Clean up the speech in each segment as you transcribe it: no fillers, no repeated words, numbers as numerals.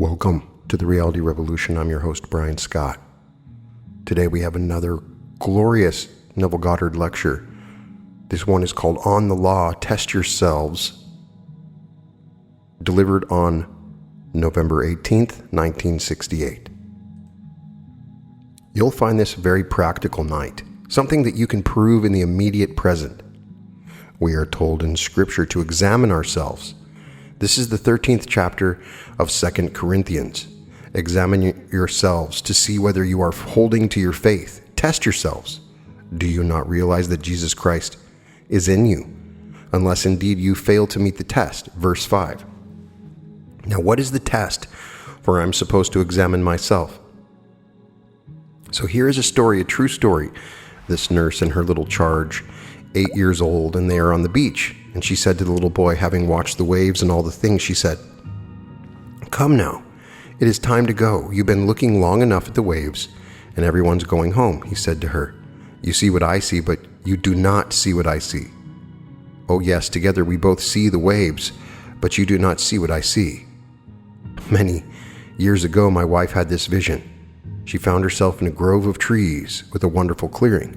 Welcome to the Reality Revolution. I'm your host, Brian Scott. Today we have another glorious Neville Goddard lecture. This one is called On the Law, Test Yourselves, delivered on November 18th, 1968. You'll find this a very practical night, something that you can prove in the immediate present. We are told in Scripture to examine ourselves. This is the 13th chapter of 2 Corinthians. Examine yourselves to see whether you are holding to your faith. Test yourselves. Do you not realize that Jesus Christ is in you, unless indeed you fail to meet the test? Verse 5. Now, what is the test? For I'm supposed to examine myself. So here is a story, a true story. This nurse and her little charge, 8 years old, and they are on the beach. And she said to the little boy, having watched the waves and all the things, she said, "Come now, it is time to go. You've been looking long enough at the waves, and everyone's going home." He said to her, "You see what I see, but you do not see what I see." "Oh yes, together we both see the waves, but you do not see what I see." Many years ago, my wife had this vision. She found herself in a grove of trees with a wonderful clearing.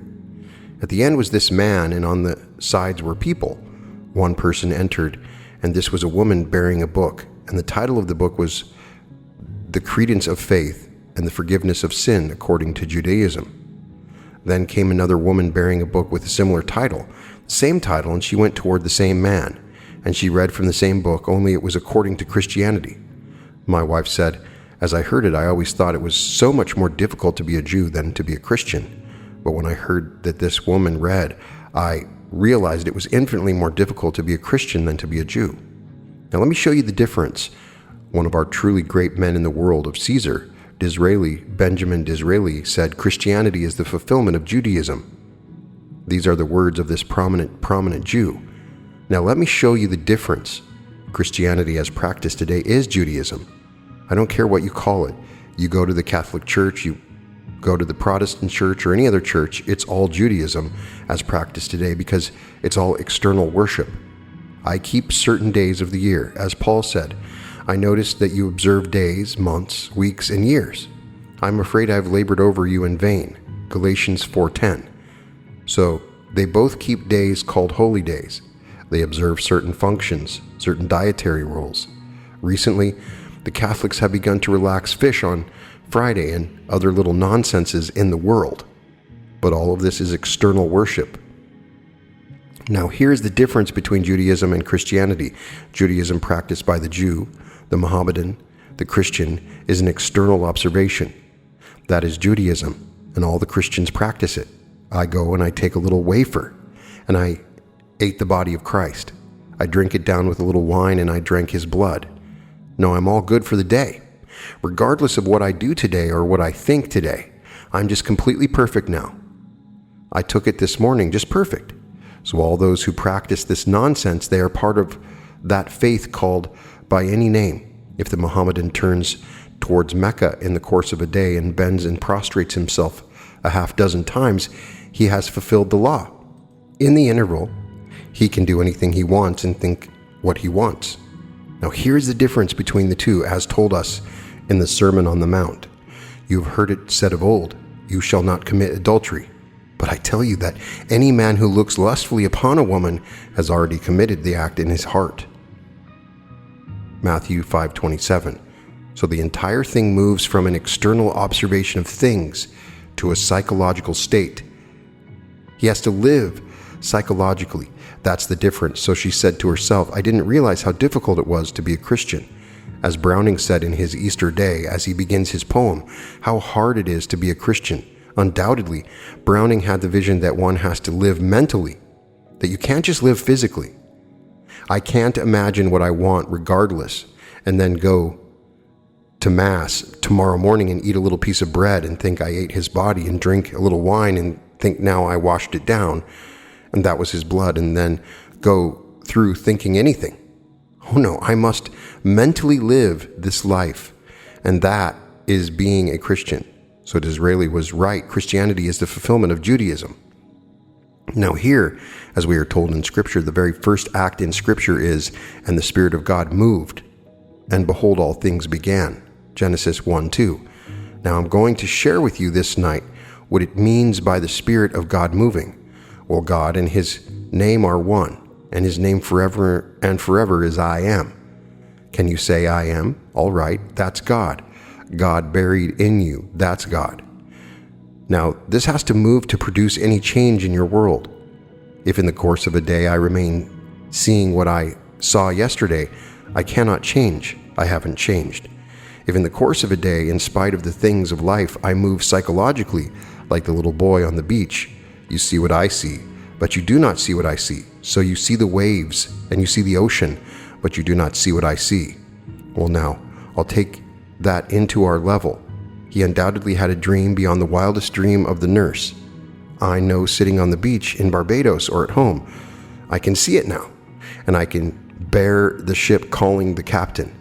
At the end was this man, and on the sides were people. One person entered, and this was a woman bearing a book, and the title of the book was The Credence of Faith and the Forgiveness of Sin According to Judaism. Then came another woman bearing a book with a similar title, the same title, and she went toward the same man, and she read from the same book, only it was according to Christianity. My wife said, "As I heard it, I always thought it was so much more difficult to be a Jew than to be a Christian. But when I heard that this woman read, I realized it was infinitely more difficult to be a Christian than to be a Jew." Now let me show you the difference. One of our truly great men in the world of Caesar, Benjamin Disraeli, said, "Christianity is the fulfillment of Judaism." These are the words of this prominent Jew. Now let me show you the difference. Christianity as practiced today is Judaism. I don't care what you call it. You go to the Catholic Church, you go to the Protestant church or any other church, it's all Judaism as practiced today because it's all external worship. I keep certain days of the year. As Paul said, "I noticed that you observe days, months, weeks, and years. I'm afraid I have labored over you in vain." Galatians 4:10. So they both keep days called holy days. They observe certain functions, certain dietary rules. Recently, the Catholics have begun to relax fish on Friday and other little nonsenses in the world. But all of this is external worship. Now here's the difference between Judaism and Christianity. Judaism practiced by the Jew, the Mohammedan, the Christian is an external observation. That is Judaism, and all the Christians practice it. I go and I take a little wafer, and I ate the body of Christ. I drink it down with a little wine, and I drank his blood. No, I'm all good for the day. Regardless of what I do today or what I think today, I'm just completely perfect now. I took it this morning, just perfect. So all those who practice this nonsense, they are part of that faith called by any name. If the Mohammedan turns towards Mecca in the course of a day and bends and prostrates himself a half dozen times, he has fulfilled the law. In the interval, he can do anything he wants and think what he wants. Now here's the difference between the two, as told us in the Sermon on the Mount. "You have heard it said of old, 'You shall not commit adultery.' But I tell you that any man who looks lustfully upon a woman has already committed the act in his heart." Matthew 5:27. So the entire thing moves from an external observation of things to a psychological state. He has to live psychologically. That's the difference. So she said to herself, "I didn't realize how difficult it was to be a Christian." As Browning said in his Easter Day, as he begins his poem, how hard it is to be a Christian. Undoubtedly, Browning had the vision that one has to live mentally, that you can't just live physically. I can't imagine what I want regardless, and then go to Mass tomorrow morning and eat a little piece of bread and think I ate his body, and drink a little wine and think now I washed it down and that was his blood, and then go through thinking anything. Oh no, I must mentally live this life, and that is being a Christian. So Disraeli was right. Christianity is the fulfillment of Judaism. Now here, as we are told in Scripture, the very first act in Scripture is, "And the Spirit of God moved, and behold, all things began." Genesis 1:2. Now I'm going to share with you this night what it means by the Spirit of God moving. Well, God and His name are one, and His name forever and forever is I am. Can you say I am? All right, that's God. God buried in you, that's God. Now, this has to move to produce any change in your world. If in the course of a day I remain seeing what I saw yesterday, I cannot change. I haven't changed. If in the course of a day, in spite of the things of life, I move psychologically, like the little boy on the beach, you see what I see, but you do not see what I see. So you see the waves and you see the ocean, but you do not see what I see. Well, now, I'll take that into our level. He undoubtedly had a dream beyond the wildest dream of the nurse. I know sitting on the beach in Barbados or at home, I can see it now, and I can bear the ship calling the captain.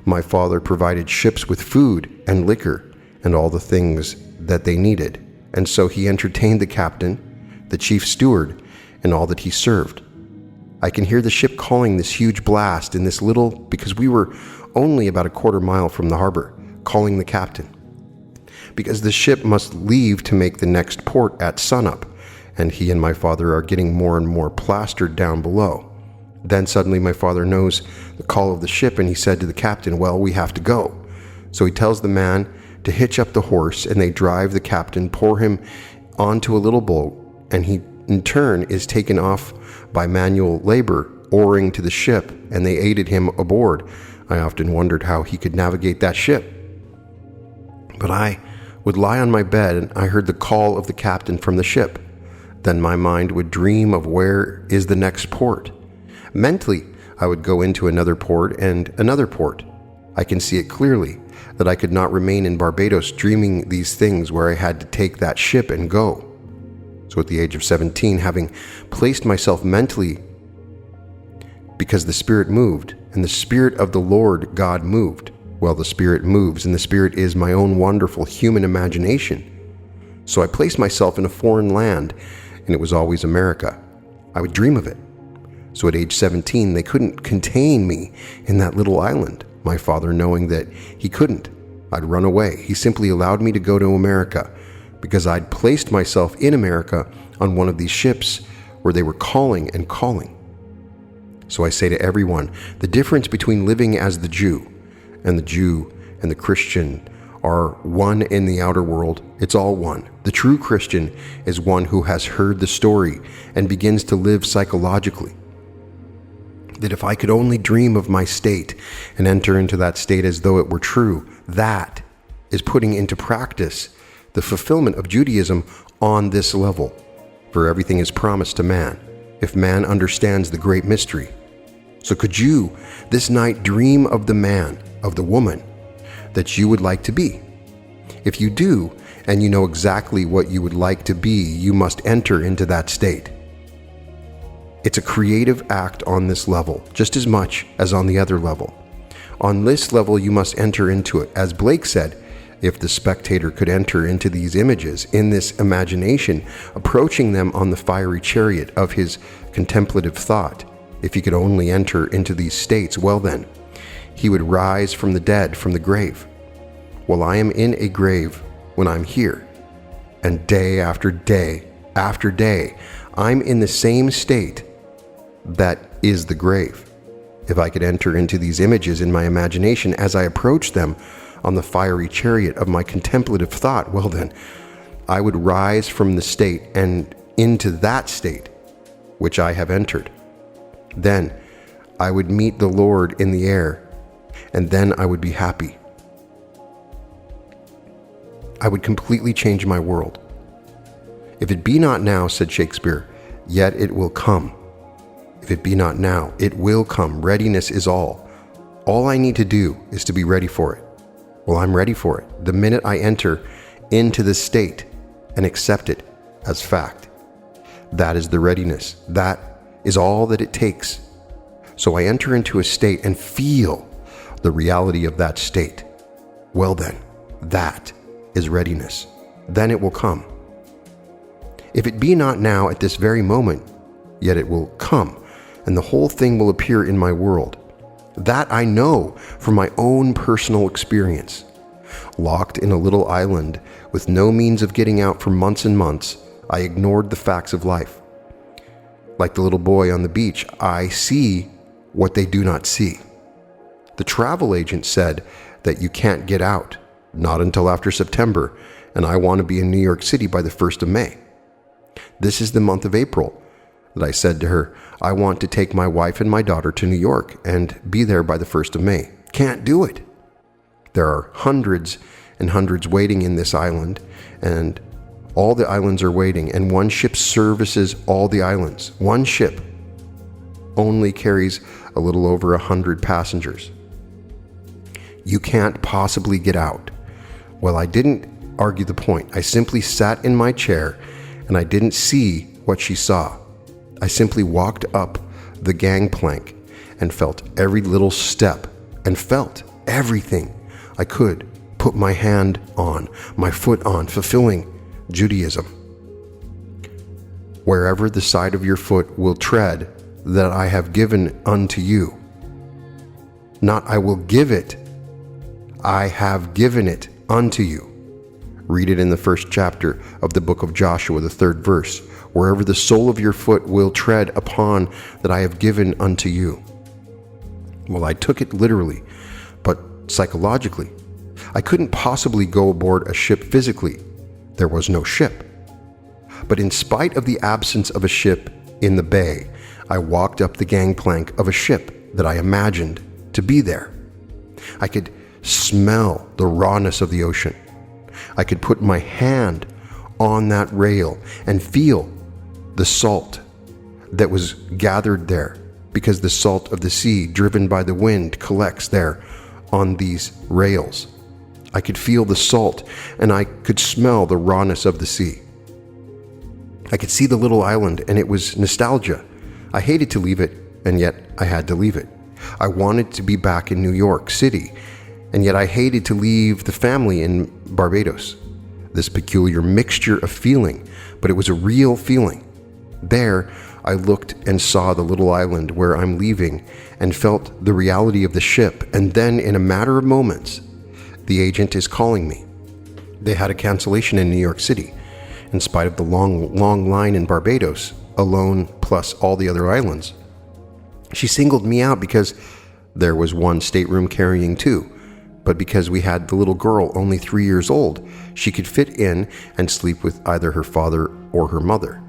My father provided ships with food and liquor and all the things that they needed, and so he entertained the captain, the chief steward, and all that he served. I can hear the ship calling this huge blast in this little, because we were only about a quarter mile from the harbor, calling the captain. Because the ship must leave to make the next port at sunup, and he and my father are getting more and more plastered down below. Then suddenly my father knows the call of the ship, and he said to the captain, well, we have to go. So he tells the man to hitch up the horse, and they drive the captain, pour him onto a little boat, and he in turn is taken off by manual labor, oaring to the ship, and they aided him aboard. I often wondered how he could navigate that ship. But I would lie on my bed, and I heard the call of the captain from the ship. Then my mind would dream of where is the next port. Mentally, I would go into another port and another port. I can see it clearly that I could not remain in Barbados dreaming these things where I had to take that ship and go. So at the age of 17, having placed myself mentally, because the Spirit moved, and the Spirit of the Lord God moved. Well, the Spirit moves, and the Spirit is my own wonderful human imagination. So I placed myself in a foreign land, and it was always America. I would dream of it. So at age 17, they couldn't contain me in that little island. My father, knowing that he couldn't, I'd run away. He simply allowed me to go to America because I'd placed myself in America on one of these ships where they were calling and calling. So I say to everyone, the difference between living as the Jew and the Christian are one in the outer world. It's all one. The true Christian is one who has heard the story and begins to live psychologically. That if I could only dream of my state and enter into that state as though it were true, that is putting into practice the fulfillment of Judaism on this level. For everything is promised to man, if man understands the great mystery. So could you this night dream of the man, of the woman that you would like to be? If you do, and you know exactly what you would like to be, you must enter into that state. It's a creative act on this level, just as much as on the other level. On this level, you must enter into it. As Blake said, if the spectator could enter into these images, in this imagination, approaching them on the fiery chariot of his contemplative thought, if he could only enter into these states, well then, he would rise from the dead, from the grave. Well, I am in a grave when I'm here, and day after day after day, I'm in the same state that is the grave. If I could enter into these images in my imagination as I approach them on the fiery chariot of my contemplative thought, well then, I would rise from the state and into that state which I have entered. Then I would meet the Lord in the air, and then I would be happy. I would completely change my world. If it be not now, said Shakespeare, yet it will come. If it be not now, it will come. Readiness is all. All I need to do is to be ready for it. Well, I'm ready for it the minute I enter into this state and accept it as fact. That is the readiness. That is all that it takes. So I enter into a state and feel the reality of that state. Well then, that is readiness. Then it will come. If it be not now at this very moment, yet it will come, and the whole thing will appear in my world. That I know from my own personal experience. Locked in a little island with no means of getting out for months and months, I ignored the facts of life. Like the little boy on the beach, I see what they do not see. The travel agent said that you can't get out, not until after September, and I want to be in New York City by the 1st of May. This is the month of April that I said to her, I want to take my wife and my daughter to New York and be there by the 1st of May. Can't do it. There are hundreds and hundreds waiting in this island, and all the islands are waiting, and one ship services all the islands. One ship only carries a little over 100 passengers. You can't possibly get out. Well, I didn't argue the point. I simply sat in my chair and I didn't see what she saw. I simply walked up the gangplank and felt every little step and felt everything I could put my hand on, my foot on, fulfilling Judaism. Wherever the side of your foot will tread, that I have given unto you. Not I will give it, I have given it unto you. Read it in the 1st chapter of the book of Joshua, the 3rd verse. Wherever the sole of your foot will tread upon, that I have given unto you. Well, I took it literally, but psychologically. I couldn't possibly go aboard a ship physically. There was no ship. But in spite of the absence of a ship in the bay, I walked up the gangplank of a ship that I imagined to be there. I could smell the rawness of the ocean. I could put my hand on that rail and feel the salt that was gathered there, because the salt of the sea, driven by the wind, collects there on these rails. I could feel the salt, and I could smell the rawness of the sea. I could see the little island, and it was nostalgia. I hated to leave it, and yet I had to leave it. I wanted to be back in New York City, and yet I hated to leave the family in Barbados. This peculiar mixture of feeling, but it was a real feeling. There, I looked and saw the little island where I'm leaving and felt the reality of the ship, and then in a matter of moments, the agent is calling me. They had a cancellation in New York City. In spite of the long line in Barbados, alone plus all the other islands. She singled me out because there was one stateroom carrying 2, but because we had the little girl only 3 years old, she could fit in and sleep with either her father or her mother.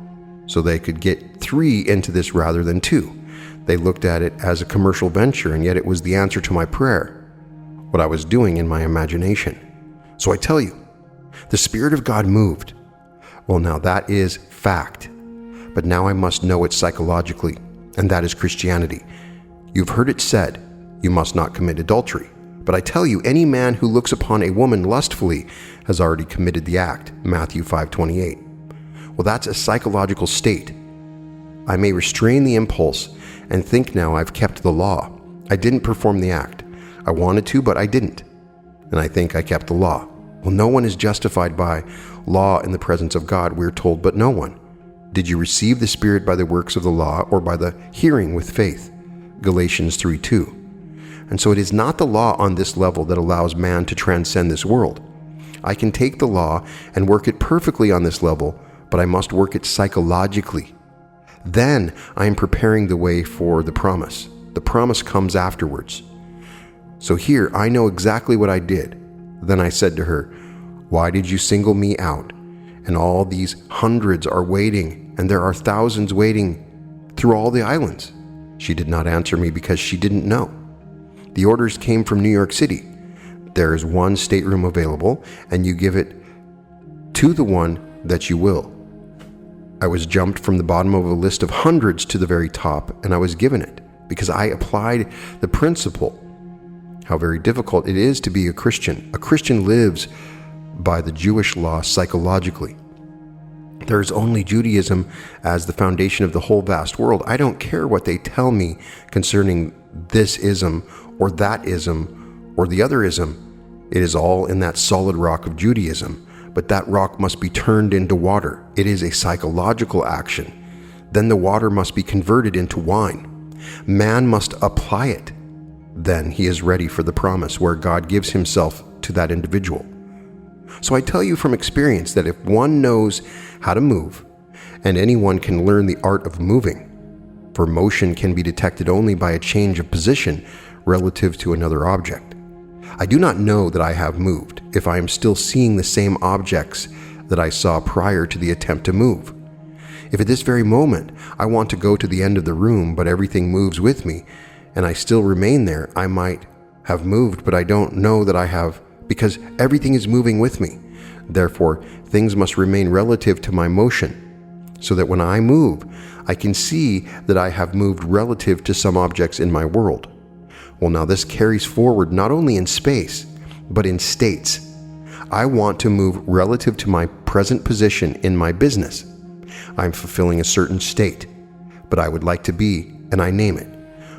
So they could get 3 into this rather than 2. They looked at it as a commercial venture, and yet it was the answer to my prayer, what I was doing in my imagination. So I tell you, the Spirit of God moved. Well, now that is fact, but now I must know it psychologically, and that is Christianity. You've heard it said, you must not commit adultery. But I tell you, any man who looks upon a woman lustfully has already committed the act, Matthew 5:28. Well, that's a psychological state. I may restrain the impulse and think now I've kept the law. I didn't perform the act. I wanted to, but I didn't. And I think I kept the law. Well, no one is justified by law in the presence of God, we're told, but no one. Did you receive the Spirit by the works of the law or by the hearing with faith? Galatians 3:2. And so it is not the law on this level that allows man to transcend this world. I can take the law and work it perfectly on this level, but I must work it psychologically. Then I am preparing the way for the promise. The promise comes afterwards. So here I know exactly what I did. Then I said to her, "Why did you single me out? And all these hundreds are waiting, and there are thousands waiting through all the islands." She did not answer me because she didn't know. The orders came from New York City. There is one stateroom available, and you give it to the one that you will. I was jumped from the bottom of a list of hundreds to the very top, and I was given it because I applied the principle. How very difficult it is to be a Christian. A Christian lives by the Jewish law psychologically. There is only Judaism as the foundation of the whole vast world. I don't care what they tell me concerning this ism or that ism or the other ism. It is all in that solid rock of Judaism, but that rock must be turned into water. It is a psychological action. Then the water must be converted into wine. Man must apply it. Then he is ready for the promise where God gives himself to that individual. So I tell you from experience that if one knows how to move, and anyone can learn the art of moving, for motion can be detected only by a change of position relative to another object. I do not know that I have moved if I am still seeing the same objects that I saw prior to the attempt to move. If at this very moment I want to go to the end of the room, but everything moves with me, and I still remain there, I might have moved, but I don't know that I have, because everything is moving with me. Therefore, things must remain relative to my motion, so that when I move, I can see that I have moved relative to some objects in my world. Well, now this carries forward not only in space, but in states. I want to move relative to my present position in my business. I'm fulfilling a certain state, but I would like to be, and I name it.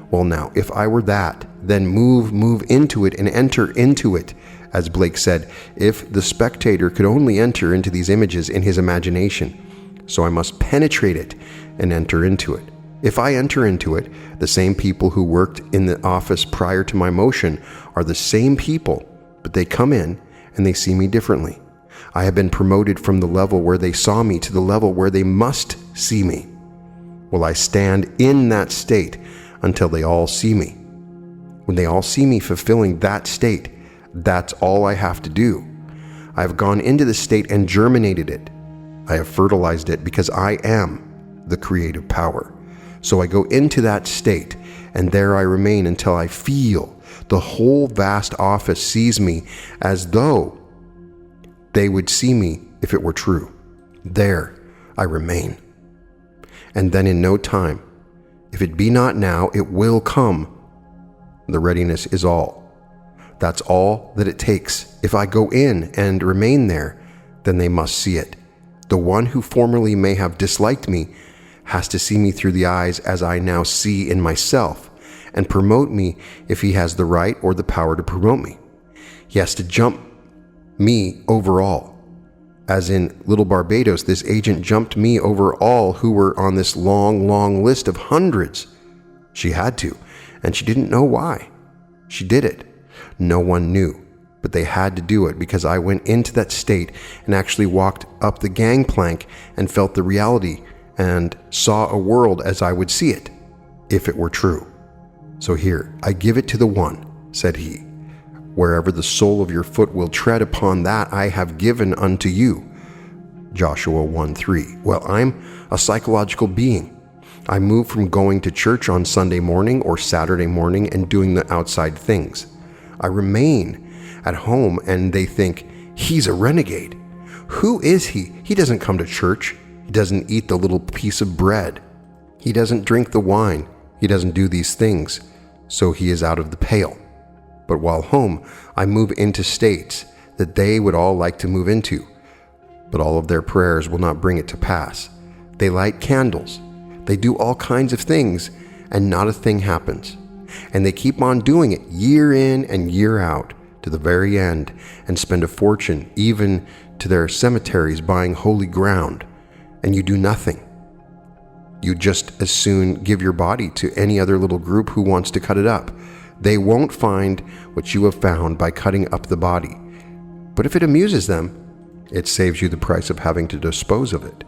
Well, now, if I were that, then move into it and enter into it. As Blake said, if the spectator could only enter into these images in his imagination, so I must penetrate it and enter into it. If I enter into it, the same people who worked in the office prior to my motion are the same people, but they come in and they see me differently. I have been promoted from the level where they saw me to the level where they must see me. Will I stand in that state until they all see me? When they all see me fulfilling that state, that's all I have to do. I have gone into the state and germinated it. I have fertilized it because I am the creative power. So I go into that state, and there I remain until I feel the whole vast office sees me as though they would see me if it were true. There I remain. And then in no time, if it be not now, it will come. The readiness is all. That's all that it takes. If I go in and remain there, then they must see it. The one who formerly may have disliked me has to see me through the eyes as I now see in myself, and promote me if he has the right or the power to promote me. He has to jump me over all. As in Little Barbados, this agent jumped me over all who were on this long list of hundreds. She had to, and she didn't know why. She did it. No one knew, but they had to do it because I went into that state and actually walked up the gangplank and felt the reality and saw a world as I would see it, if it were true. So here, I give it to the one, said he. Wherever the sole of your foot will tread upon, that I have given unto you. Joshua 1:3. Well, I'm a psychological being. I move from going to church on Sunday morning or Saturday morning and doing the outside things. I remain at home and they think, he's a renegade. Who is he? He doesn't come to church. He doesn't eat the little piece of bread. He doesn't drink the wine. He doesn't do these things. So he is out of the pale. But while home, I move into states that they would all like to move into. But all of their prayers will not bring it to pass. They light candles. They do all kinds of things, and not a thing happens. And they keep on doing it year in and year out to the very end, and spend a fortune even to their cemeteries buying holy ground, and you do nothing. You just as soon give your body to any other little group who wants to cut it up. They won't find what you have found by cutting up the body. But if it amuses them, it saves you the price of having to dispose of it.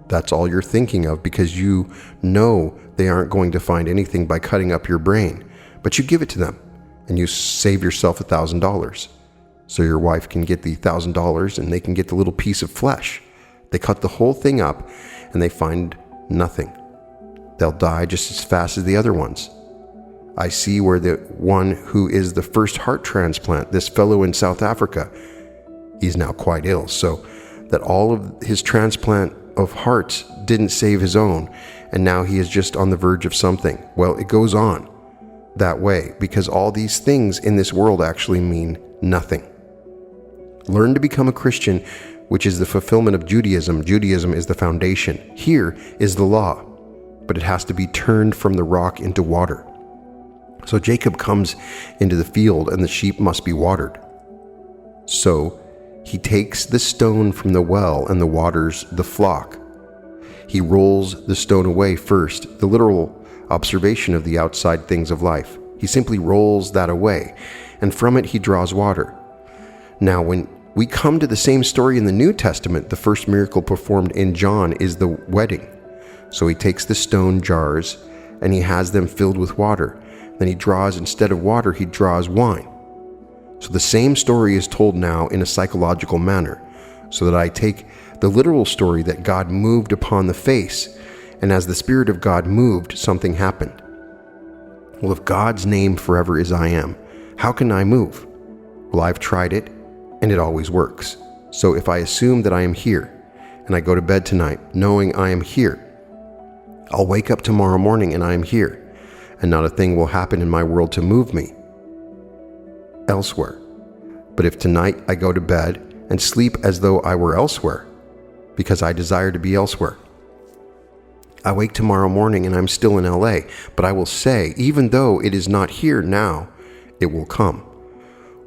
That's all you're thinking of because you know they aren't going to find anything by cutting up your brain. But you give it to them and you save yourself $1,000. So your wife can get the $1,000 and they can get the little piece of flesh. They cut the whole thing up and they find nothing. They'll die just as fast as the other ones. I see where the one who is the first heart transplant, this fellow in South Africa, he's now quite ill, so that all of his transplant of hearts didn't save his own, and now he is just on the verge of something. Well, it goes on that way because all these things in this world actually mean nothing. Learn to become a Christian, which is the fulfillment of Judaism. Judaism is the foundation. Here is the law, but it has to be turned from the rock into water. So Jacob comes into the field and the sheep must be watered. So he takes the stone from the well and the waters the flock. He rolls the stone away first, the literal observation of the outside things of life. He simply rolls that away, and from it he draws water. Now, when we come to the same story in the New Testament, the first miracle performed in John is the wedding. So he takes the stone jars and he has them filled with water. Then he draws, instead of water, he draws wine. So the same story is told now in a psychological manner, so that I take the literal story that God moved upon the face, and as the Spirit of God moved, something happened. Well, if God's name forever is I am, how can I move? Well, I've tried it, and it always works. So if I assume that I am here, and I go to bed tonight knowing I am here, I'll wake up tomorrow morning and I am here, and not a thing will happen in my world to move me elsewhere. But if tonight I go to bed and sleep as though I were elsewhere, because I desire to be elsewhere, I wake tomorrow morning and I'm still in LA, but I will say, even though it is not here now, it will come.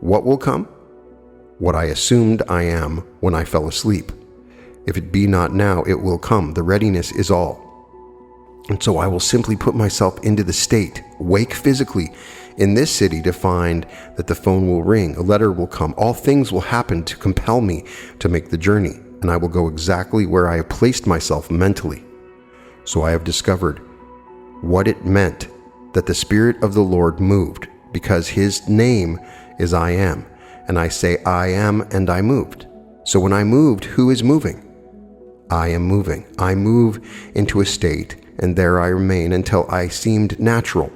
What will come? What I assumed I am when I fell asleep. If it be not now, it will come. The readiness is all. And so I will simply put myself into the state, wake physically in this city to find that the phone will ring, a letter will come, all things will happen to compel me to make the journey, and I will go exactly where I have placed myself mentally. So I have discovered what it meant that the Spirit of the Lord moved, because His name is I am, and I say I am and I moved. So when I moved, who is moving? I am moving. I move into a state, and there I remain until I seemed natural,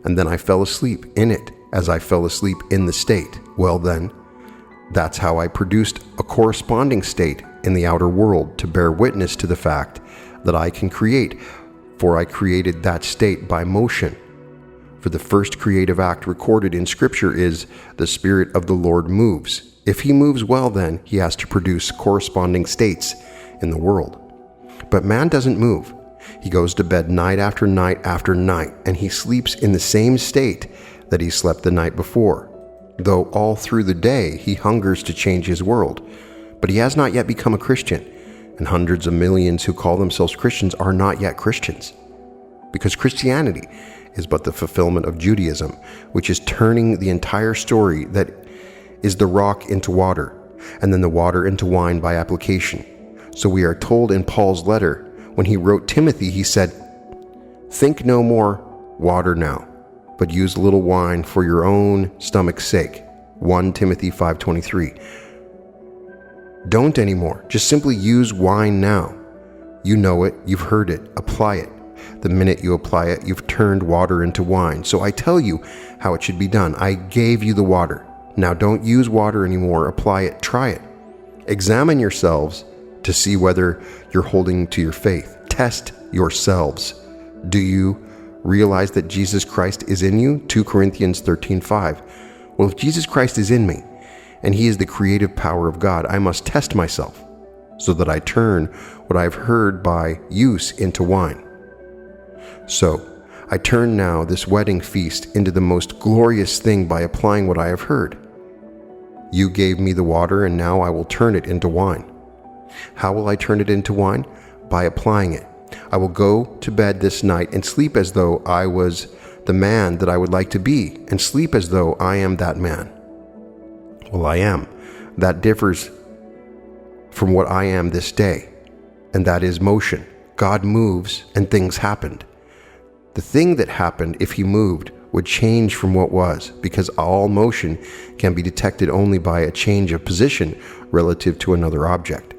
and then I fell asleep in it as I fell asleep in the state. Well then, that's how I produced a corresponding state in the outer world to bear witness to the fact that I can create, for I created that state by motion. For the first creative act recorded in Scripture is the Spirit of the Lord moves. If He moves well, then He has to produce corresponding states in the world. But man doesn't move. He goes to bed night after night after night, and he sleeps in the same state that he slept the night before, though all through the day he hungers to change his world. But he has not yet become a Christian, and hundreds of millions who call themselves Christians are not yet Christians, because Christianity is but the fulfillment of Judaism, which is turning the entire story that is the rock into water, and then the water into wine by application. So we are told in Paul's letter, when he wrote Timothy, he said, "Think no more water now, but use a little wine for your own stomach's sake." 1 Timothy 5:23. Don't anymore. Just simply use wine now. You know it, you've heard it, apply it. The minute you apply it, you've turned water into wine. So I tell you how it should be done. I gave you the water. Now don't use water anymore. Apply it, try it. Examine yourselves to see whether you're holding to your faith. Test yourselves. Do you realize that Jesus Christ is in you? 2 Corinthians 13:5. Well, if Jesus Christ is in me, and He is the creative power of God, I must test myself, so that I turn what I've heard by use into wine. So, I turn now this wedding feast into the most glorious thing by applying what I have heard. You gave me the water, and now I will turn it into wine. How will I turn it into wine? By applying it. I will go to bed this night and sleep as though I was the man that I would like to be, and sleep as though I am that man. Well, I am. That differs from what I am this day, and that is motion. God moves and things happened. The thing that happened, if He moved, would change from what was, because all motion can be detected only by a change of position relative to another object.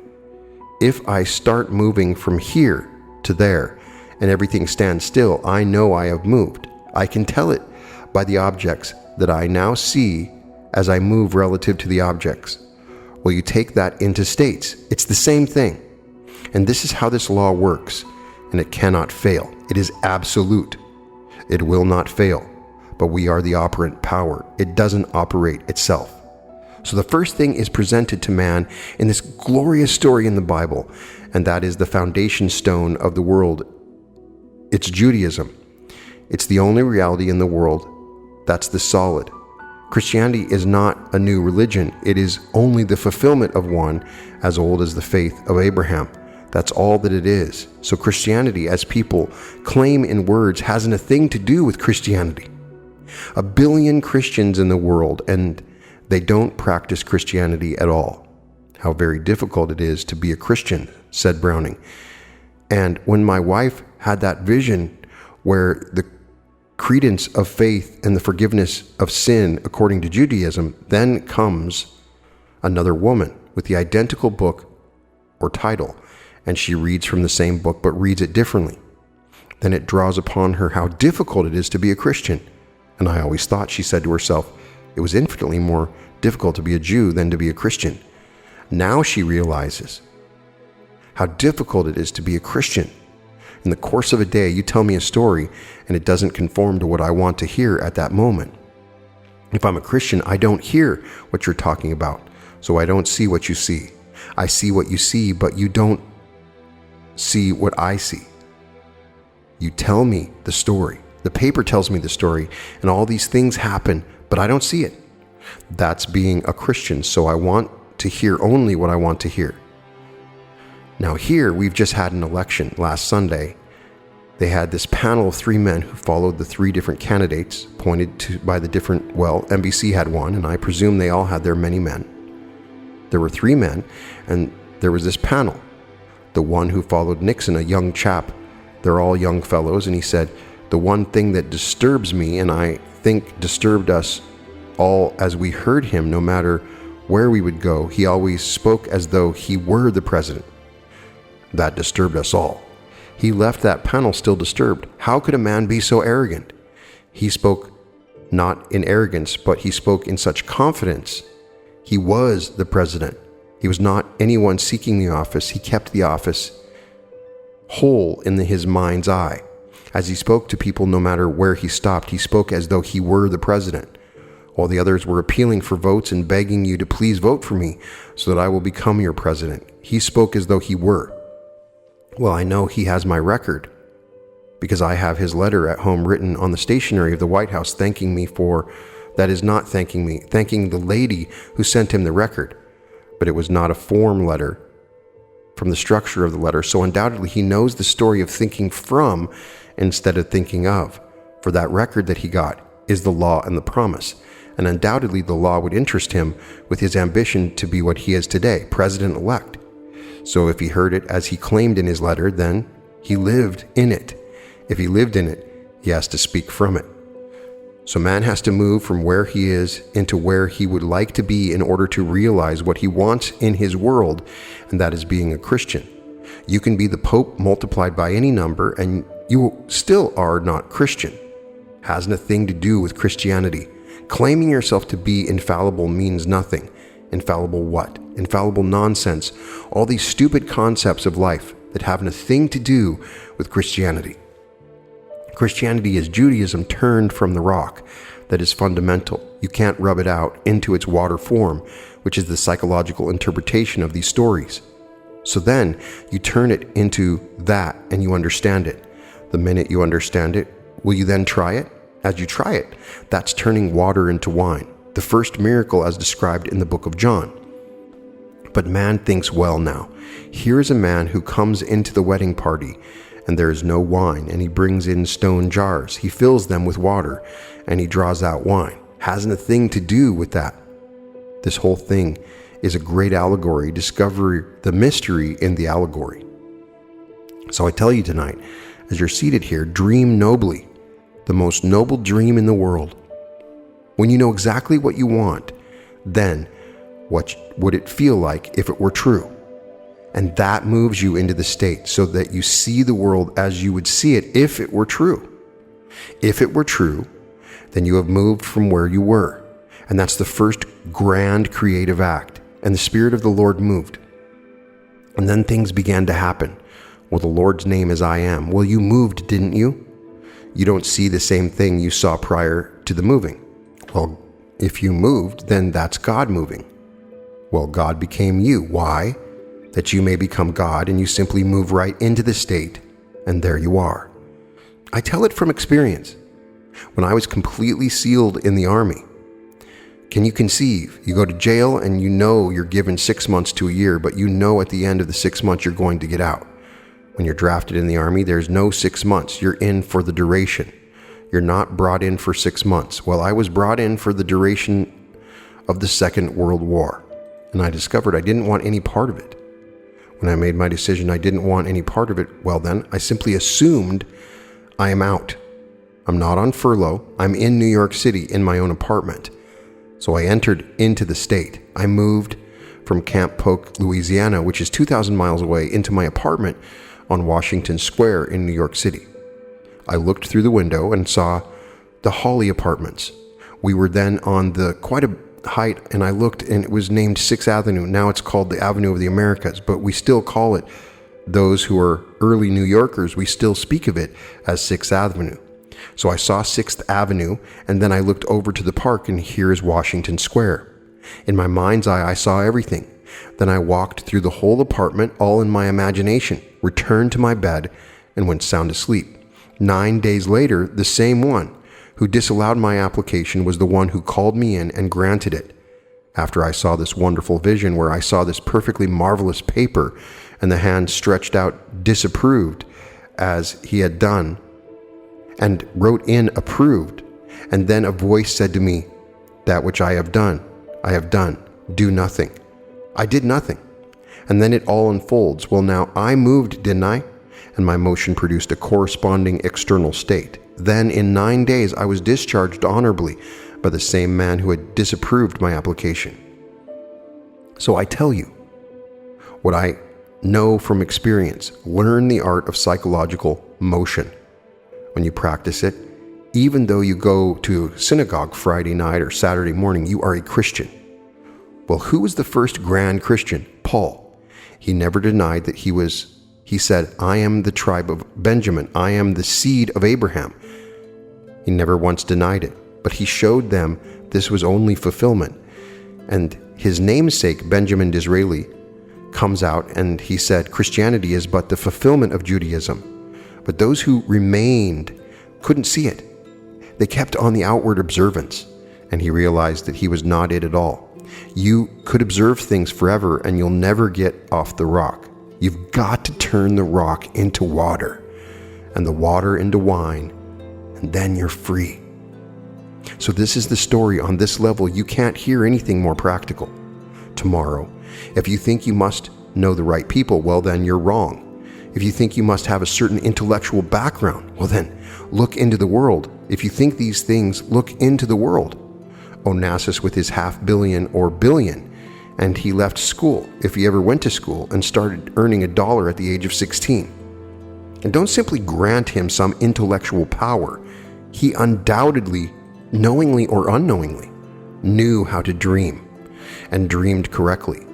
If I start moving from here to there and everything stands still, I know I have moved. I can tell it by the objects that I now see as I move relative to the objects. Well, you take that into states. It's the same thing. And this is how this law works, and it cannot fail. It is absolute. It will not fail, but we are the operant power. It doesn't operate itself. So the first thing is presented to man in this glorious story in the Bible, and that is the foundation stone of the world. It's Judaism. It's the only reality in the world that's the solid. Christianity is not a new religion. It is only the fulfillment of one as old as the faith of Abraham. That's all that it is. So Christianity, as people claim in words, hasn't a thing to do with Christianity. 1 billion Christians in the world, and They don't practice Christianity at all. How very difficult it is to be a Christian, said Browning. And when my wife had that vision where the credence of faith and the forgiveness of sin according to Judaism, then comes another woman with the identical book or title, and she reads from the same book but reads it differently. Then it draws upon her how difficult it is to be a Christian. And I always thought, she said to herself, it was infinitely more difficult to be a Jew than to be a Christian. Now she realizes how difficult it is to be a Christian. In the course of a day, you tell me a story and it doesn't conform to what I want to hear at that moment. If I'm a Christian, I don't hear what you're talking about, so I don't see what you see. I see what you see, but you don't see what I see. You tell me the story. The paper tells me the story, and all these things happen, but I don't see it. That's being a Christian, so I want to hear only what I want to hear. Now here, we've just had an election last Sunday. They had this panel of 3 men who followed the 3 different candidates pointed to by the different, NBC had one, and I presume they all had their many men. There were 3 men, and there was this panel. The one who followed Nixon, a young chap, they're all young fellows, and he said, the one thing that disturbs me, and I think disturbed us all as we heard him, no matter where we would go, he always spoke as though he were the president. That disturbed us all. He left that panel still disturbed. How could a man be so arrogant? He spoke not in arrogance, but he spoke in such confidence. He was the president. He was not anyone seeking the office. He kept the office whole in his mind's eye. As he spoke to people, no matter where he stopped, he spoke as though he were the president. While the others were appealing for votes and begging you to please vote for me so that I will become your president, he spoke as though he were. Well, I know he has my record because I have his letter at home written on the stationery of the White House thanking me for, that is not thanking me, thanking the lady who sent him the record. But it was not a form letter from the structure of the letter, so undoubtedly he knows the story of thinking from instead of thinking of. For that record that he got is the law and the promise, and undoubtedly the law would interest him with his ambition to be what he is today, president-elect. So if he heard it as he claimed in his letter, then he lived in it. If he lived in it, he has to speak from it. So man has to move from where he is into where he would like to be in order to realize what he wants in his world, and that is being a Christian. You can be the Pope multiplied by any number, and you still are not Christian. Has nothing to do with Christianity. Claiming yourself to be infallible means nothing. Infallible what? Infallible nonsense. All these stupid concepts of life that have nothing to do with Christianity. Christianity is Judaism turned from the rock. That is fundamental. You can't rub it out into its water form, which is the psychological interpretation of these stories. So then you turn it into that and you understand it. The minute you understand it, will you then try it? As you try it, that's turning water into wine, the first miracle as described in the book of John. But man thinks, well now, here is a man who comes into the wedding party and there is no wine, and he brings in stone jars. He fills them with water and he draws out wine. Has nothing to do with that. This whole thing is a great allegory. Discover the mystery in the allegory. So I tell you tonight, as you're seated here, dream nobly, the most noble dream in the world. When you know exactly what you want, then what would it feel like if it were true? And that moves you into the state so that you see the world as you would see it if it were true. If it were true, then you have moved from where you were. And that's the first grand creative act. And the Spirit of the Lord moved. And then things began to happen. Well, the Lord's name is I Am. Well, you moved, didn't you? You don't see the same thing you saw prior to the moving. Well, if you moved, then that's God moving. Well, God became you. Why? That you may become God, and you simply move right into the state, and there you are. I tell it from experience. When I was completely sealed in the army, can you conceive? You go to jail and you know you're given 6 months to a year, but you know at the end of the 6 months you're going to get out. When you're drafted in the army, there's no 6 months. You're in for the duration. You're not brought in for 6 months. Well, I was brought in for the duration of the Second World War, and I discovered I didn't want any part of it. When I made my decision I didn't want any part of it, well then, I simply assumed I am out. I'm not on furlough. I'm in New York City in my own apartment. So I entered into the state. I moved from Camp Polk, Louisiana, which is 2,000 miles away, into my apartment on Washington Square in New York City. I looked through the window and saw the Hawley Apartments. We were then on quite a height, and I looked, and it was named 6th Avenue. Now it's called the Avenue of the Americas, but we still call it, those who are early New Yorkers, we still speak of it as 6th Avenue. So I saw 6th Avenue, and then I looked over to the park, and here is Washington Square. In my mind's eye, I saw everything. Then I walked through the whole apartment, all in my imagination, returned to my bed, and went sound asleep. 9 days later, the same one who disallowed my application was the one who called me in and granted it. After I saw this wonderful vision where I saw this perfectly marvelous paper and the hand stretched out disapproved as he had done and wrote in approved, and then a voice said to me, "That which I have done, do nothing." I did nothing. And then it all unfolds. Well, now I moved, didn't I? And my motion produced a corresponding external state. Then in 9 days, I was discharged honorably by the same man who had disapproved my application. So I tell you what I know from experience. Learn the art of psychological motion. When you practice it, even though you go to synagogue Friday night or Saturday morning, you are a Christian. Well, who was the first grand Christian? Paul. He never denied that he said, "I am the tribe of Benjamin. I am the seed of Abraham." He never once denied it, but he showed them this was only fulfillment. And his namesake, Benjamin Disraeli, comes out and he said, Christianity is but the fulfillment of Judaism. But those who remained couldn't see it. They kept on the outward observance, and he realized that he was not it at all. You could observe things forever and you'll never get off the rock. You've got to turn the rock into water and the water into wine, and then you're free. So this is the story. On this level, you can't hear anything more practical. Tomorrow, if you think you must know the right people, well then you're wrong. If you think you must have a certain intellectual background, well then look into the world. If you think these things, look into the world. Onassis with his $500 million or billion, and he left school, if he ever went to school, and started earning $1 at the age of 16. And don't simply grant him some intellectual power. He undoubtedly, knowingly or unknowingly, knew how to dream, and dreamed correctly.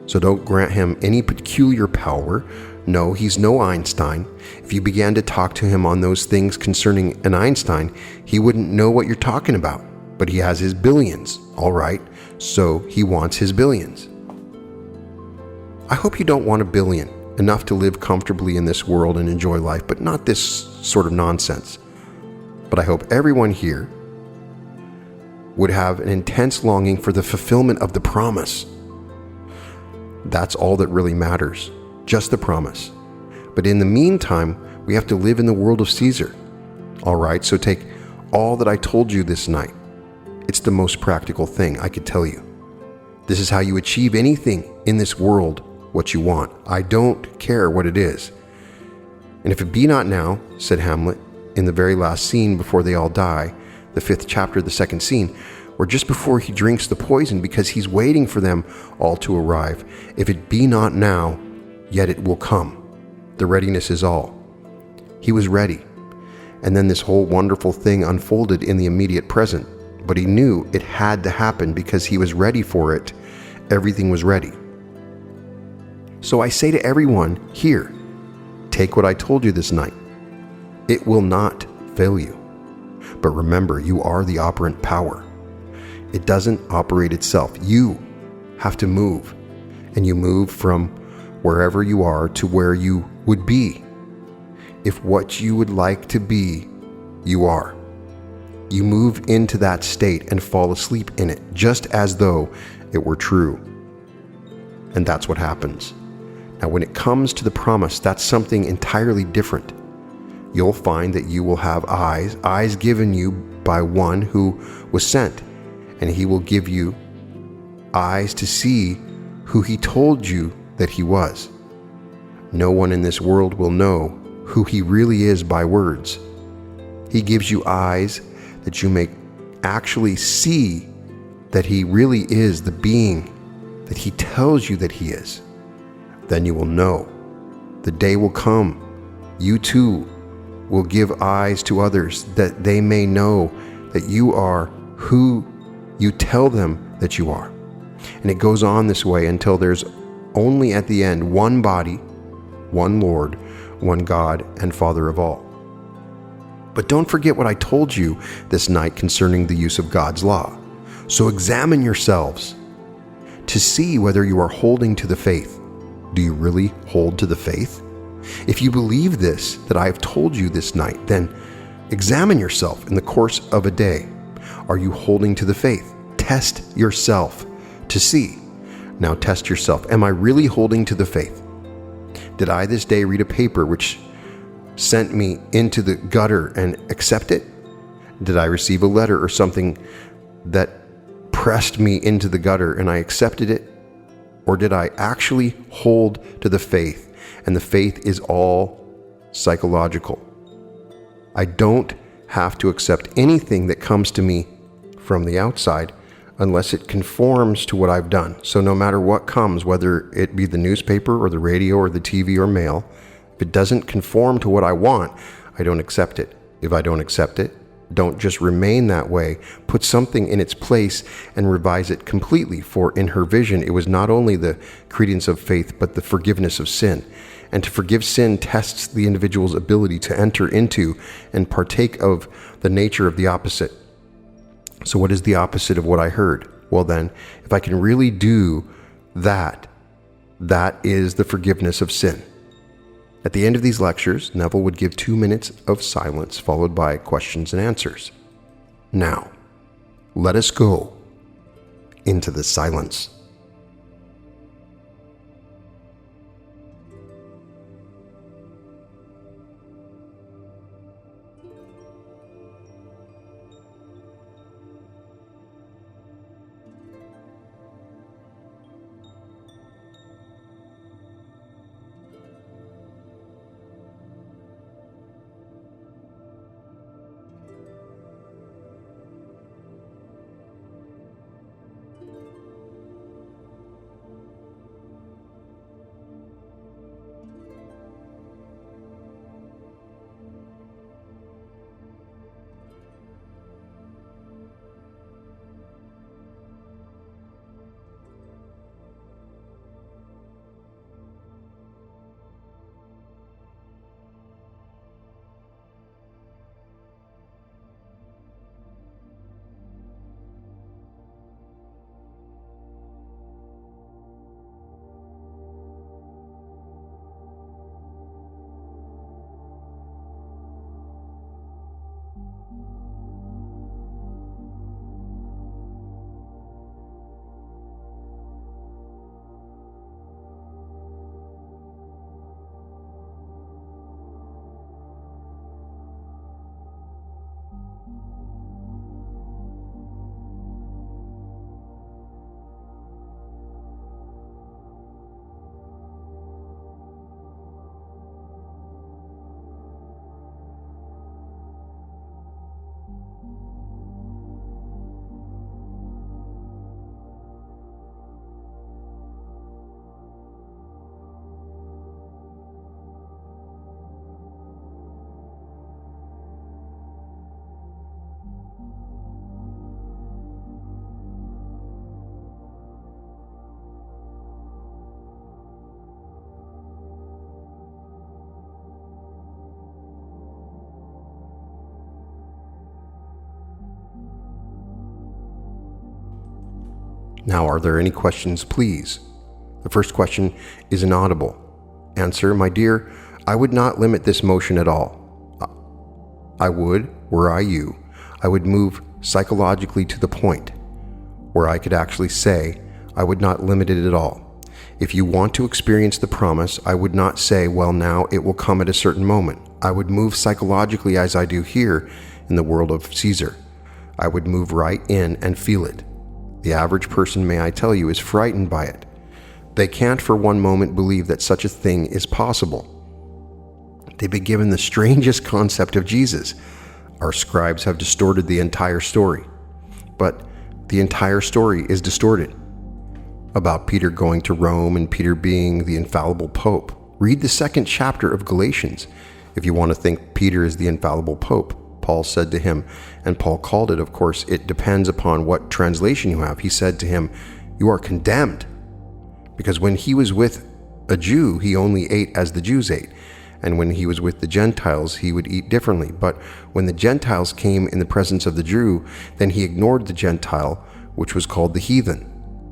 So don't grant him any peculiar power. No, he's no Einstein. If you began to talk to him on those things concerning an Einstein, he wouldn't know what you're talking about. But he has his billions, all right, so he wants his billions. I hope you don't want $1 billion, enough to live comfortably in this world and enjoy life, but not this sort of nonsense. But I hope everyone here would have an intense longing for the fulfillment of the promise. That's all that really matters, just the promise. But in the meantime, we have to live in the world of Caesar. All right, so take all that I told you this night. It's the most practical thing I could tell you. This is how you achieve anything in this world, what you want. I don't care what it is. And if it be not now, said Hamlet, in the very last scene before they all die, the 5th chapter, the 2nd scene, or just before he drinks the poison because he's waiting for them all to arrive. If it be not now, yet it will come. The readiness is all. He was ready. And then this whole wonderful thing unfolded in the immediate present. But he knew it had to happen because he was ready for it. Everything was ready. So I say to everyone here, take what I told you this night. It will not fail you. But remember, you are the operant power. It doesn't operate itself. You have to move. And you move from wherever you are to where you would be. If what you would like to be, you are. You move into that state and fall asleep in it, just as though it were true. And that's what happens. Now, when it comes to the promise, that's something entirely different. You'll find that you will have eyes given you by one who was sent, and he will give you eyes to see who he told you that he was. No one in this world will know who he really is by words. He gives you eyes that you may actually see that he really is the being that he tells you that he is. Then you will know. The day will come. You too will give eyes to others that they may know that you are who you tell them that you are. And it goes on this way until there's only at the end one body, one Lord, one God and Father of all. But don't forget what I told you this night concerning the use of God's law. So examine yourselves to see whether you are holding to the faith. Do you really hold to the faith? If you believe this that I have told you this night, then examine yourself in the course of a day. Are you holding to the faith? Test yourself to see. Now test yourself. Am I really holding to the faith? Did I this day read a paper which sent me into the gutter and accept it? Did I receive a letter or something that pressed me into the gutter and I accepted it? Or did I actually hold to the faith? And the faith is all psychological. I don't have to accept anything that comes to me from the outside unless it conforms to what I've done. So no matter what comes, whether it be the newspaper or the radio or the TV or mail, if it doesn't conform to what I want, I don't accept it. If I don't accept it, don't just remain that way. Put something in its place and revise it completely. For in her vision, it was not only the credence of faith, but the forgiveness of sin. And to forgive sin tests the individual's ability to enter into and partake of the nature of the opposite. So what is the opposite of what I heard? Well then, if I can really do that, that is the forgiveness of sin. At the end of these lectures, Neville would give 2 minutes of silence followed by questions and answers. Now, let us go into the silence. Now, are there any questions, please? The first question is inaudible. Answer, my dear, I would not limit this motion at all. I would, were I you, I would move psychologically to the point where I could actually say, I would not limit it at all. If you want to experience the promise, I would not say, well, now it will come at a certain moment. I would move psychologically as I do here in the world of Caesar. I would move right in and feel it. The average person, may I tell you, is frightened by it. They can't for one moment believe that such a thing is possible. They've been given the strangest concept of Jesus. Our scribes have distorted the entire story. But the entire story is distorted. About Peter going to Rome and Peter being the infallible pope. Read the 2nd chapter of Galatians if you want to think Peter is the infallible pope. Paul said to him, and Paul called it, of course, it depends upon what translation you have. He said to him, "You are condemned." Because when he was with a Jew, he only ate as the Jews ate. And when he was with the Gentiles, he would eat differently. But when the Gentiles came in the presence of the Jew, then he ignored the Gentile, which was called the heathen,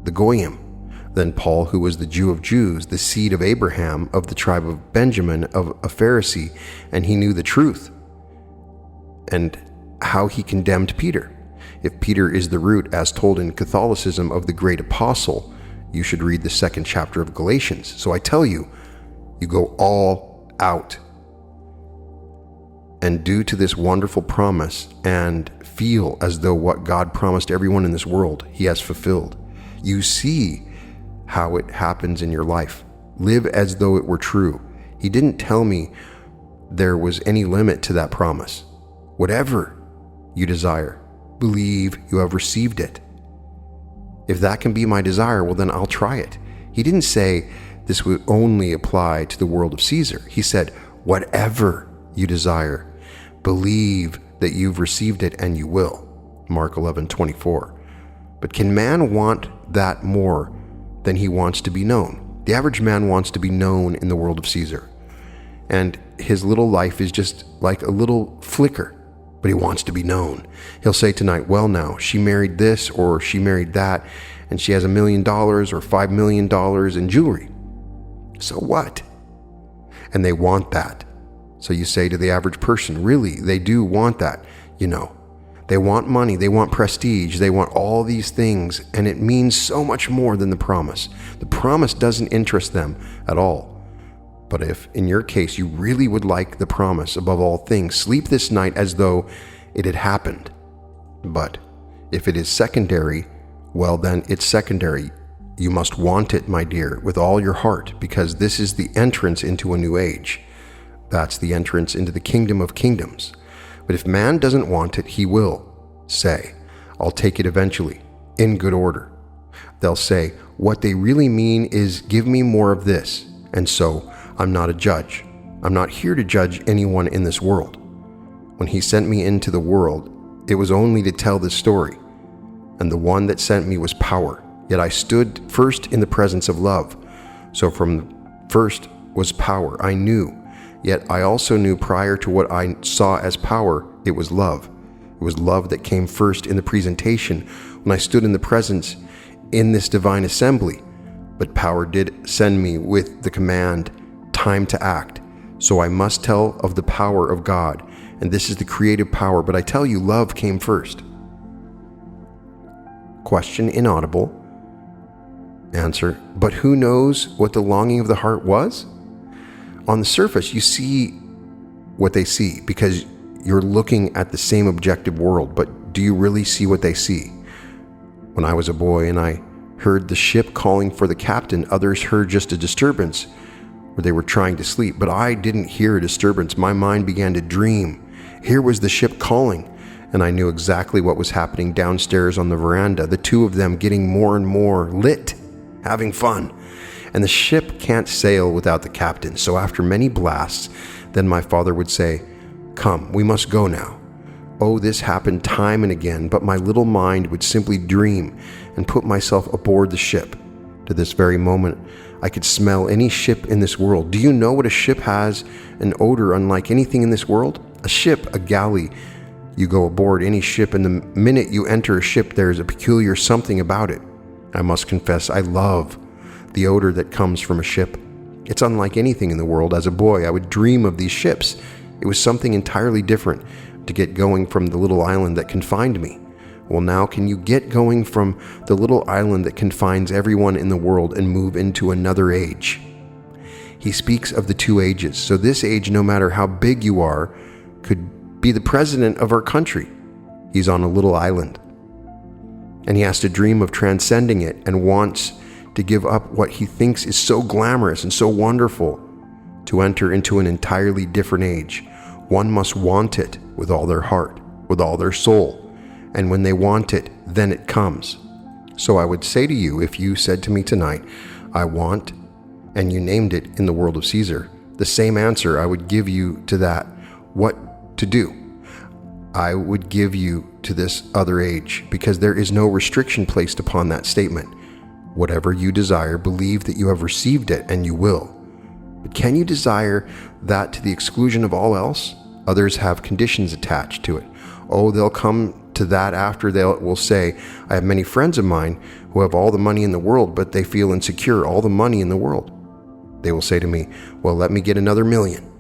the Goyim. Then Paul, who was the Jew of Jews, the seed of Abraham, of the tribe of Benjamin, of a Pharisee, and he knew the truth. And how he condemned Peter. If Peter is the root, as told in Catholicism, of the great apostle, you should read the 2nd chapter of Galatians. So I tell you, you go all out and due to this wonderful promise and feel as though what God promised everyone in this world, he has fulfilled. You see how it happens in your life. Live as though it were true. He didn't tell me there was any limit to that promise. Whatever you desire, believe you have received it. If that can be my desire, well, then I'll try it. He didn't say this would only apply to the world of Caesar. He said, whatever you desire, believe that you've received it and you will. Mark 11:24. But can man want that more than he wants to be known? The average man wants to be known in the world of Caesar. And his little life is just like a little flicker, but he wants to be known. He'll say tonight, well, now, she married this or she married that, and she has $1 million or $5 million in jewelry. So what? And they want that. So you say to the average person, really, they do want that. You know, they want money, they want prestige, they want all these things, and it means so much more than the promise. The promise doesn't interest them at all. But if, in your case, you really would like the promise above all things, sleep this night as though it had happened. But if it is secondary, well, then it's secondary. You must want it, my dear, with all your heart, because this is the entrance into a new age. That's the entrance into the kingdom of kingdoms. But if man doesn't want it, he will say, I'll take it eventually, in good order. They'll say, what they really mean is, give me more of this. And so, I'm not a judge. I'm not here to judge anyone in this world. When he sent me into the world, it was only to tell this story. And the one that sent me was power. Yet I stood first in the presence of love. So from first was power. I knew. Yet I also knew prior to what I saw as power, it was love. It was love that came first in the presentation when I stood in the presence in this divine assembly. But power did send me with the command, time to act. So I must tell of the power of God, and this is the creative power. But I tell you, love came first. Question inaudible. Answer, but who knows what the longing of the heart was? On the surface, you see what they see because you're looking at the same objective world, but do you really see what they see? When I was a boy and I heard the ship calling for the captain, others heard just a disturbance where they were trying to sleep, but I didn't hear a disturbance. My mind began to dream. Here was the ship calling, and I knew exactly what was happening downstairs on the veranda, the two of them getting more and more lit, having fun. And the ship can't sail without the captain, so after many blasts, then my father would say, come, we must go now. Oh, this happened time and again, but my little mind would simply dream and put myself aboard the ship. To this very moment, I could smell any ship in this world. Do you know what a ship has? An odor unlike anything in this world? A ship, a galley. You go aboard any ship, and the minute you enter a ship, there is a peculiar something about it. I must confess, I love the odor that comes from a ship. It's unlike anything in the world. As a boy, I would dream of these ships. It was something entirely different to get going from the little island that confined me. Well, now can you get going from the little island that confines everyone in the world and move into another age? He speaks of the two ages. So this age, no matter how big you are, could be the president of our country. He's on a little island. and he has to dream of transcending it and wants to give up what he thinks is so glamorous and so wonderful to enter into an entirely different age. One must want it with all their heart, with all their soul, and when they want it, then it comes. So I would say to you, if you said to me tonight, I want, and you named it in the world of Caesar, the same answer I would give you to that, what to do. I would give you to this other age, because there is no restriction placed upon that statement. Whatever you desire, believe that you have received it, and you will. But can you desire that to the exclusion of all else? Others have conditions attached to it. Oh, they'll come to that after they will say, I have many friends of mine who have all the money in the world, but they feel insecure, all the money in the world. They will say to me, well, let me get another million.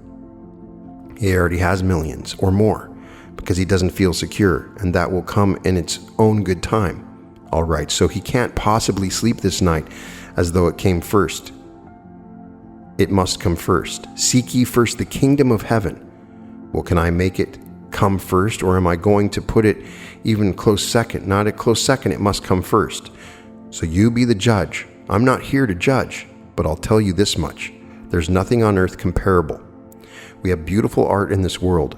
He already has millions or more because he doesn't feel secure, and that will come in its own good time. All right, so he can't possibly sleep this night as though it came first. It must come first. Seek ye first the kingdom of heaven. Well, can I make it come first, or am I going to put it even close second? Not a close second, it must come first. So you be the judge. I'm not here to judge, but I'll tell you this much. There's nothing on earth comparable. We have beautiful art in this world,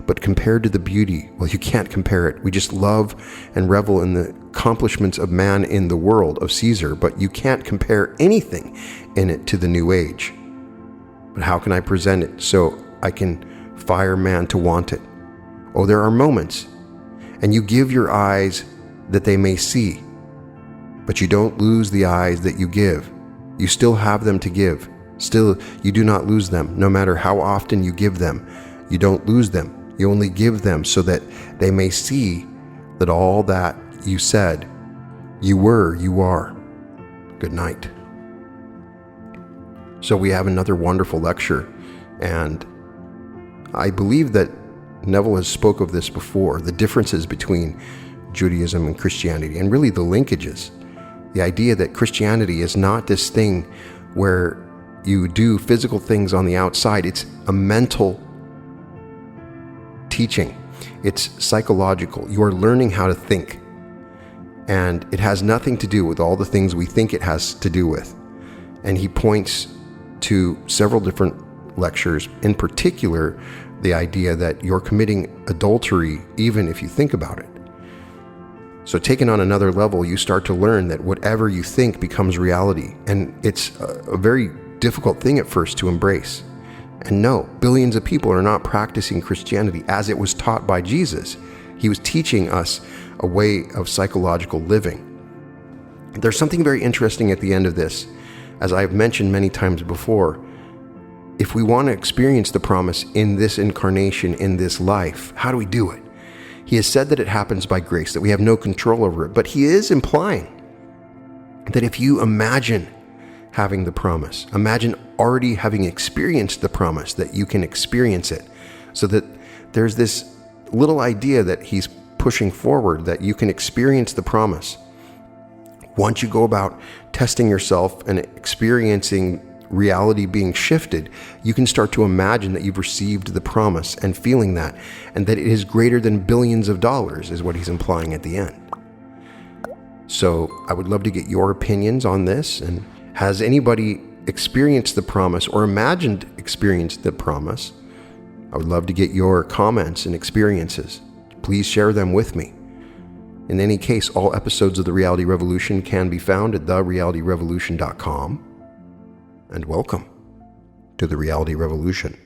but compared to the beauty, well, you can't compare it. We just love and revel in the accomplishments of man in the world of Caesar, but you can't compare anything in it to the new age. But how can I present it so I can fire man to want it? Oh, there are moments, and you give your eyes that they may see, but you don't lose the eyes that you give. You still have them to give. Still, you do not lose them. No matter how often you give them, you don't lose them. You only give them so that they may see that all that you said, you were, you are. Good night. So we have another wonderful lecture, and I believe that Neville has spoke of this before, the differences between Judaism and Christianity, and really the linkages. The idea that Christianity is not this thing where you do physical things on the outside. It's a mental teaching. It's psychological. You are learning how to think. And it has nothing to do with all the things we think it has to do with. And he points to several different lectures, in particular, the idea that you're committing adultery even if you think about it. So taken on another level, you start to learn that whatever you think becomes reality. And it's a very difficult thing at first to embrace. And no, billions of people are not practicing Christianity as it was taught by Jesus. He was teaching us a way of psychological living. There's something very interesting at the end of this. As I've mentioned many times before, if we want to experience the promise in this incarnation, in this life, how do we do it? He has said that it happens by grace, that we have no control over it, but he is implying that if you imagine having the promise, imagine already having experienced the promise, that you can experience it. So that there's this little idea that he's pushing forward, that you can experience the promise. Once you go about testing yourself and experiencing reality being shifted, you can start to imagine that you've received the promise and feeling that, and that it is greater than billions of dollars, is what he's implying at the end. So I would love to get your opinions on this. And has anybody experienced the promise or imagined experienced the promise? I would love to get your comments and experiences. Please share them with me. In any case, all episodes of The Reality Revolution can be found at therealityrevolution.com. And welcome to The Reality Revolution.